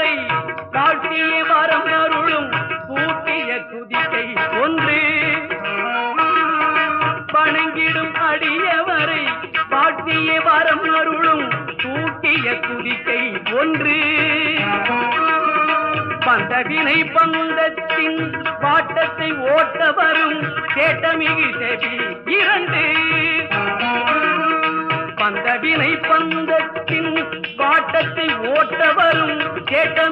அடியவரை வாழ்த்திய வரம் அருளும் கூட்டிய குதிக்கை ஒன்று. வணங்கிடும் அடியவரை வாழ்த்திய வரம் அருளும் கூட்டிய குதிக்கை ஒன்று. பந்தவினை பந்தத்தின் பாட்டத்தை ஓட்ட வரும் சேட்டமிகு செவி இரண்டு. பந்தவினை பந்தத்தின் பாட்டத்தை ஓட்ட வரும் சேட்டம்